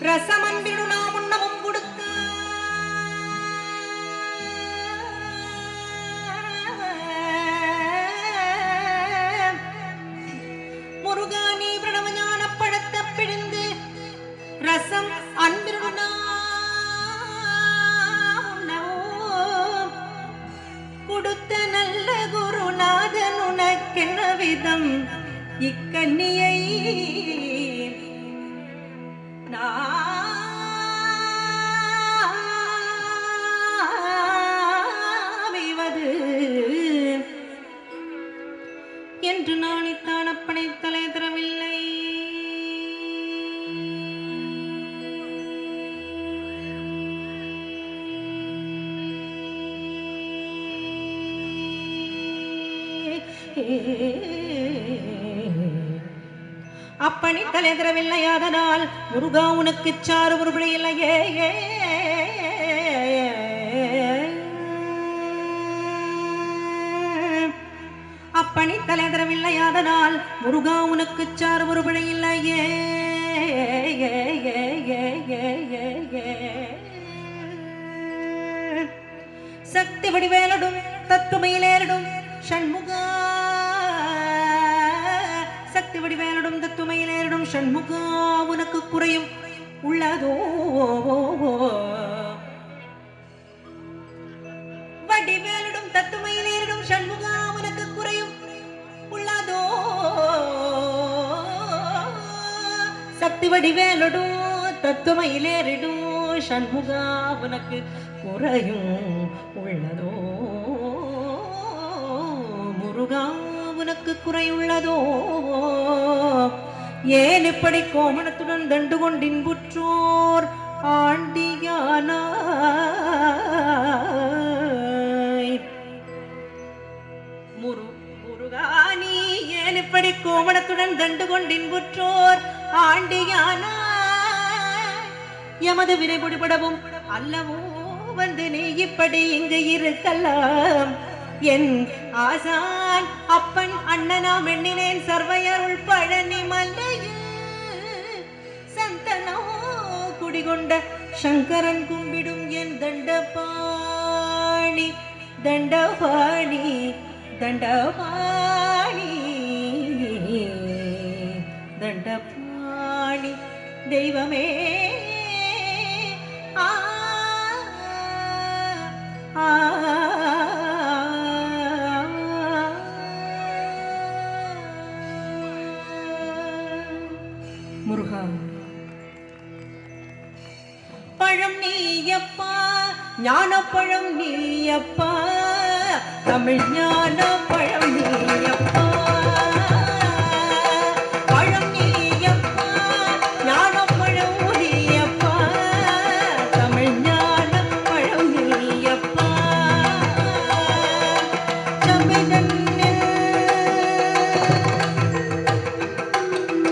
ரசமன்பிடு நாம் உண்ணவும் கொடுக்க முருகா நீ பிரணவஞான பழத்தை பிழிந்து ரசம் அன்பிடு கொடுத்த நல்ல குருநாதன் உனக்கென்ன விதம் இக்கன்னியை நாவிவது என்று நாணித்தான் அப்பனை தலை தரவில்லை. அப்பணி தலை தரவில்லையாதனால் முருகா உனக்கு சாறு ஒருபடி இல்லையே. அப்பணி தலை தரவில்லையாதனால் முருகா உனக்கு சாறு ஒருபடி இல்லையே. சக்தி வடிவேலடும் தத்துமையிலேறிடும் ஷண்முகா சக்தி வடிவேலடும் தத்துமையிலேறிடும் ஷண்முகா உனக்கு குறையும் உள்ளதோ. வடிவேலடும் தத்துமையிலேறிடும் ஷண்முகா உனக்கு குறையும் உள்ளதோ. சக்தி வடிவேலடும் தத்துமையிலேறிடும் ஷண்முகா உனக்கு குறையும் உள்ளதோ. முருகா உனக்கு குறையுள்ளதோ. ஏன் இப்படி கோமணத்துடன் தண்டு கொண்டின்புற்றோர் ஆண்டியானாய். முருகா நீ ஏன் இப்படி கோமணத்துடன் தண்டு கொண்டின்புற்றோர் ஆண்டியானாய். எமது வினைபுடிபடவும் அல்லவோ வந்து நீ இப்படி இங்கு இருக்கலாம். என் ஆசான் அப்பன் அண்ணனாம் எண்ணினேன் சர்வையருள் பழனி மலையில் சந்தனோ குடிகொண்ட சங்கரன் கும்பிடும் என் தண்டபாணி தண்டபாணி தண்டபாணி தண்டபாணி தெய்வமே. ஆ ஆ முருகா பழம் நீயப்பா ஞான பழம் நீயப்பா தமிழ் ஞான பழம் நீயப்பா. பழம் நீயப்பா ஞான பழம் நீயப்பா தமிழ் ஞான பழம் நீயப்பா.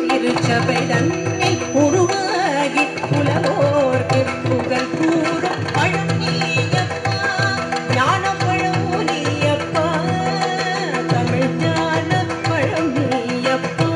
திருச்சபை தன்னில் உருவாகி புலவோர்க்கு புகழ் கூறும் பழம் நீயப்பா ஞான பழம் நீயப்பா தமிழ் ஞான பழம் நீயப்பா.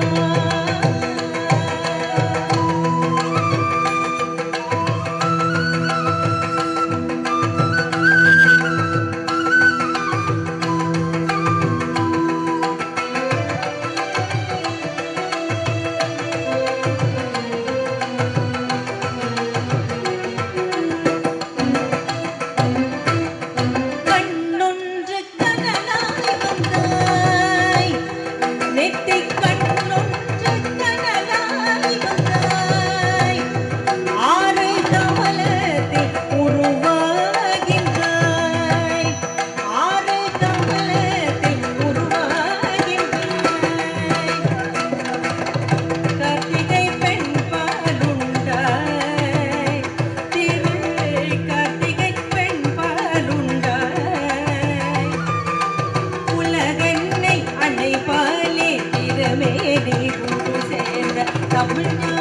தமிழ்